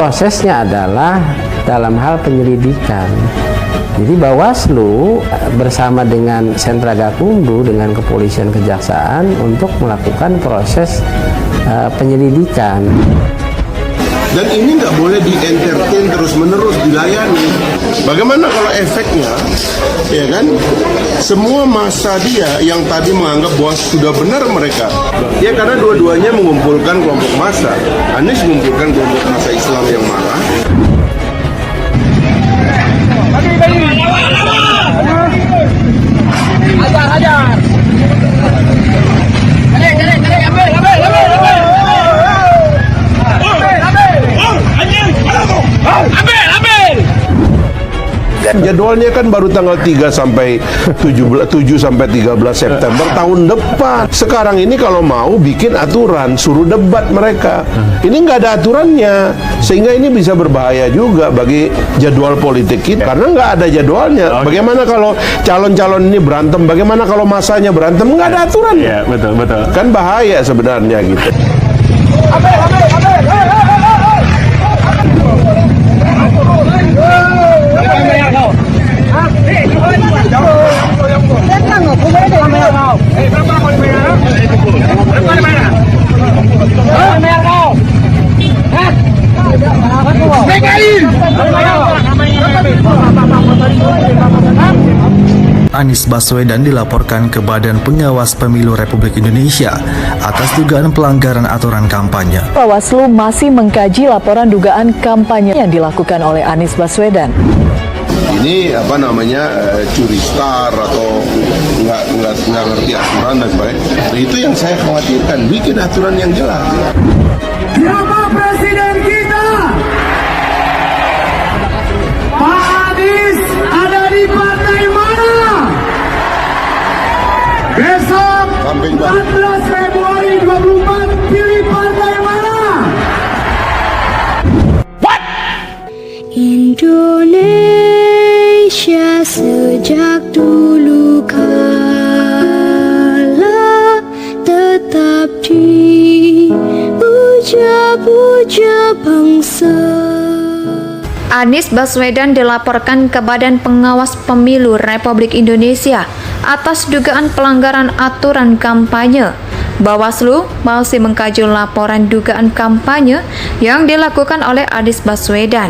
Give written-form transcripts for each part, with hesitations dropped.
Prosesnya adalah dalam hal penyelidikan. Jadi Bawaslu bersama dengan Sentra Gakumdu, dengan kepolisian kejaksaan untuk melakukan proses penyelidikan. Dan ini nggak boleh di-entertain terus-menerus, dilayani. Bagaimana kalau efeknya, ya kan? Semua massa dia yang tadi menganggap bahwa sudah benar mereka. Ya karena dua-duanya mengumpulkan kelompok massa. Anies mengumpulkan kelompok massa Islam yang marah. Hajar. Jadwalnya kan baru tanggal 3 sampai 7 sampai 13 September tahun depan. Sekarang ini kalau mau bikin aturan, suruh debat mereka. Ini nggak ada aturannya, sehingga ini bisa berbahaya juga bagi jadwal politik kita. Karena nggak ada jadwalnya. Bagaimana kalau calon-calon ini berantem? Bagaimana kalau masanya berantem? Nggak ada aturan. Iya, betul. Kan bahaya sebenarnya gitu. Anies Baswedan dilaporkan ke Badan Pengawas Pemilu Republik Indonesia atas dugaan pelanggaran aturan kampanye. Bawaslu masih mengkaji laporan dugaan kampanye yang dilakukan oleh Anies Baswedan. Ini curi star atau nggak ngerti aturan dan sebagainya. Nah, itu yang saya khawatirkan, bikin aturan yang jelas. Siapa presiden kita? Pak Anies ada di partai mana? Besok 14 Februari 24 pilih partai mana? Indonesia sejak dulu kala tetap dipuja-puja bangsa. Anies Baswedan dilaporkan ke Badan Pengawas Pemilu Republik Indonesia atas dugaan pelanggaran aturan kampanye. Bawaslu masih mengkaji laporan dugaan kampanye yang dilakukan oleh Anies Baswedan.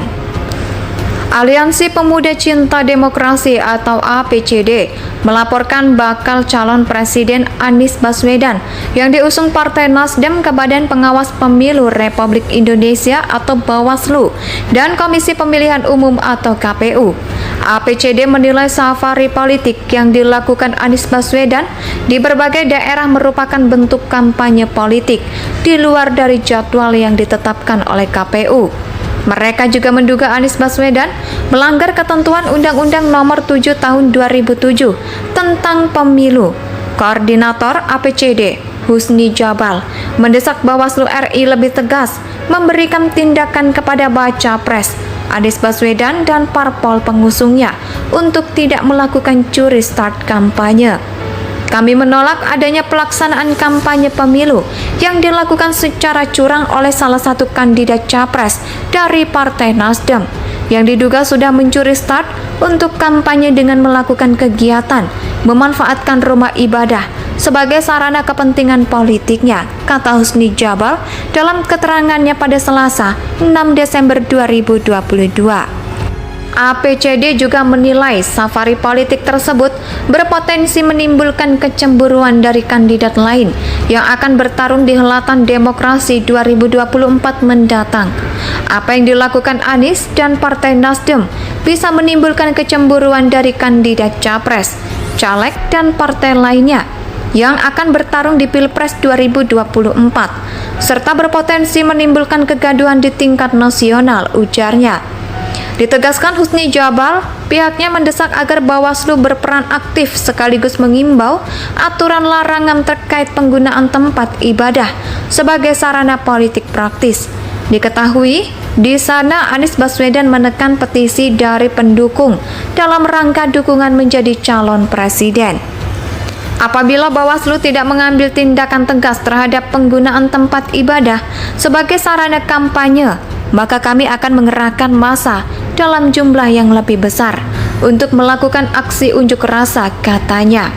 Aliansi Pemuda Cinta Demokrasi atau APCD melaporkan bakal calon presiden Anies Baswedan yang diusung Partai Nasdem ke Badan Pengawas Pemilu Republik Indonesia atau Bawaslu dan Komisi Pemilihan Umum atau KPU. APCD menilai safari politik yang dilakukan Anies Baswedan di berbagai daerah merupakan bentuk kampanye politik di luar dari jadwal yang ditetapkan oleh KPU. Mereka juga menduga Anies Baswedan melanggar ketentuan Undang-Undang Nomor 7 Tahun 2007 tentang Pemilu. Koordinator APCD, Husni Jabal, mendesak Bawaslu RI lebih tegas memberikan tindakan kepada baca pres Anies Baswedan dan parpol pengusungnya untuk tidak melakukan curi start kampanye. Kami menolak adanya pelaksanaan kampanye pemilu yang dilakukan secara curang oleh salah satu kandidat capres dari Partai Nasdem yang diduga sudah mencuri start untuk kampanye dengan melakukan kegiatan memanfaatkan rumah ibadah sebagai sarana kepentingan politiknya, kata Husni Jabal dalam keterangannya pada Selasa 6 Desember 2022. APCD juga menilai safari politik tersebut berpotensi menimbulkan kecemburuan dari kandidat lain yang akan bertarung di helatan demokrasi 2024 mendatang. Apa yang dilakukan Anies dan Partai Nasdem bisa menimbulkan kecemburuan dari kandidat capres, caleg, dan partai lainnya yang akan bertarung di Pilpres 2024, serta berpotensi menimbulkan kegaduhan di tingkat nasional, ujarnya. Ditegaskan Husni Jabal, pihaknya mendesak agar Bawaslu berperan aktif sekaligus mengimbau aturan larangan terkait penggunaan tempat ibadah sebagai sarana politik praktis. Diketahui, di sana Anies Baswedan menekan petisi dari pendukung dalam rangka dukungan menjadi calon presiden. Apabila Bawaslu tidak mengambil tindakan tegas terhadap penggunaan tempat ibadah sebagai sarana kampanye, maka kami akan mengerahkan massa dalam jumlah yang lebih besar untuk melakukan aksi unjuk rasa, katanya.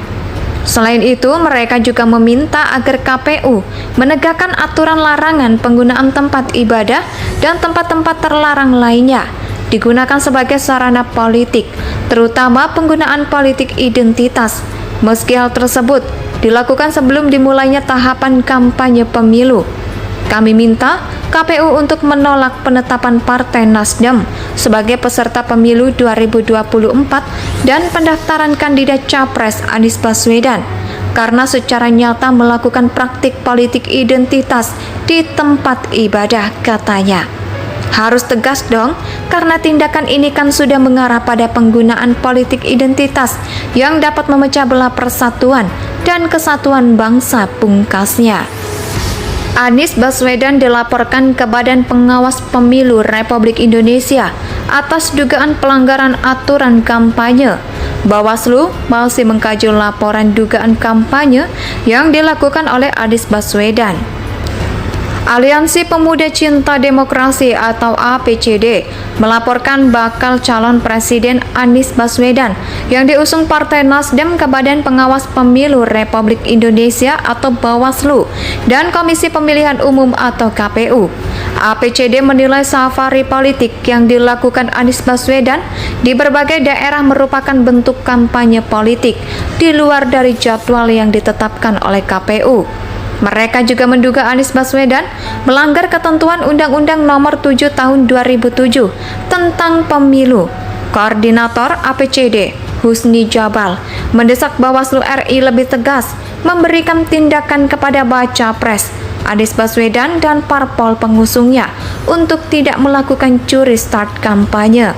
Selain itu, mereka juga meminta agar KPU menegakkan aturan larangan penggunaan tempat ibadah dan tempat-tempat terlarang lainnya digunakan sebagai sarana politik, terutama penggunaan politik identitas, meski hal tersebut dilakukan sebelum dimulainya tahapan kampanye pemilu. Kami minta KPU untuk menolak penetapan Partai Nasdem sebagai peserta pemilu 2024 dan pendaftaran kandidat Capres Anies Baswedan karena secara nyata melakukan praktik politik identitas di tempat ibadah, katanya. Harus tegas dong, karena tindakan ini kan sudah mengarah pada penggunaan politik identitas yang dapat memecah belah persatuan dan kesatuan bangsa, pungkasnya. Anies Baswedan dilaporkan ke Badan Pengawas Pemilu Republik Indonesia atas dugaan pelanggaran aturan kampanye. Bawaslu masih mengkaji laporan dugaan kampanye yang dilakukan oleh Anies Baswedan. Aliansi Pemuda Cinta Demokrasi atau APCD melaporkan bakal calon Presiden Anies Baswedan yang diusung Partai Nasdem ke Badan Pengawas Pemilu Republik Indonesia atau Bawaslu dan Komisi Pemilihan Umum atau KPU. APCD menilai safari politik yang dilakukan Anies Baswedan di berbagai daerah merupakan bentuk kampanye politik di luar dari jadwal yang ditetapkan oleh KPU. Mereka juga menduga Anies Baswedan melanggar ketentuan Undang-Undang Nomor 7 Tahun 2007 tentang Pemilu. Koordinator APCD, Husni Jabal, mendesak Bawaslu RI lebih tegas memberikan tindakan kepada baca pres Anies Baswedan dan parpol pengusungnya untuk tidak melakukan curi start kampanye.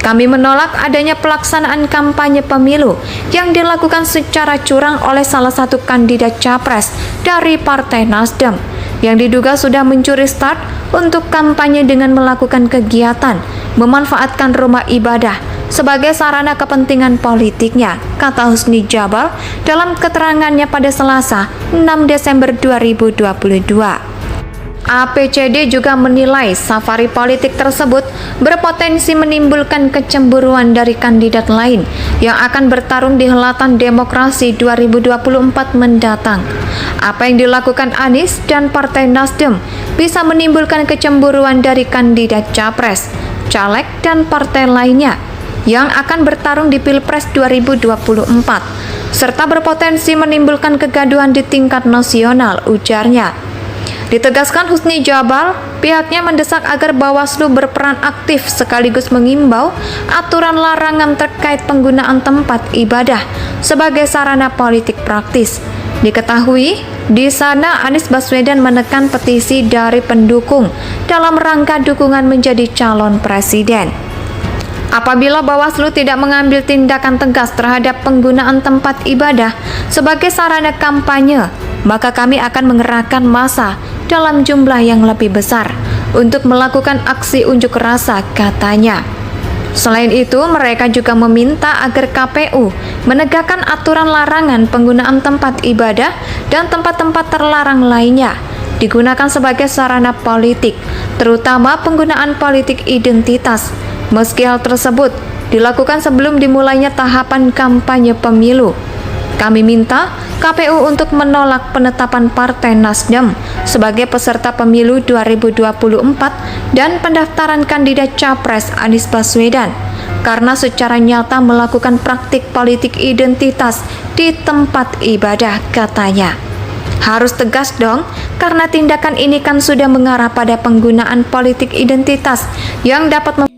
Kami menolak adanya pelaksanaan kampanye pemilu yang dilakukan secara curang oleh salah satu kandidat capres dari Partai Nasdem yang diduga sudah mencuri start untuk kampanye dengan melakukan kegiatan memanfaatkan rumah ibadah sebagai sarana kepentingan politiknya, kata Husni Jabal dalam keterangannya pada Selasa 6 Desember 2022. APCD juga menilai safari politik tersebut berpotensi menimbulkan kecemburuan dari kandidat lain yang akan bertarung di helatan demokrasi 2024 mendatang. Apa yang dilakukan Anies dan Partai Nasdem bisa menimbulkan kecemburuan dari kandidat capres, caleg, dan partai lainnya yang akan bertarung di Pilpres 2024, serta berpotensi menimbulkan kegaduhan di tingkat nasional, ujarnya. Ditegaskan Husni Jabal, pihaknya mendesak agar Bawaslu berperan aktif sekaligus mengimbau aturan larangan terkait penggunaan tempat ibadah sebagai sarana politik praktis. Diketahui, di sana Anies Baswedan menekan petisi dari pendukung dalam rangka dukungan menjadi calon presiden. Apabila Bawaslu tidak mengambil tindakan tegas terhadap penggunaan tempat ibadah sebagai sarana kampanye, maka kami akan mengerahkan massa dalam jumlah yang lebih besar untuk melakukan aksi unjuk rasa, katanya. Selain itu, mereka juga meminta agar KPU menegakkan aturan larangan penggunaan tempat ibadah dan tempat-tempat terlarang lainnya digunakan sebagai sarana politik, terutama penggunaan politik identitas, meski hal tersebut dilakukan sebelum dimulainya tahapan kampanye pemilu. Kami minta KPU untuk menolak penetapan Partai Nasdem sebagai peserta pemilu 2024 dan pendaftaran kandidat Capres Anies Baswedan karena secara nyata melakukan praktik politik identitas di tempat ibadah, katanya. Harus tegas dong, karena tindakan ini kan sudah mengarah pada penggunaan politik identitas yang dapat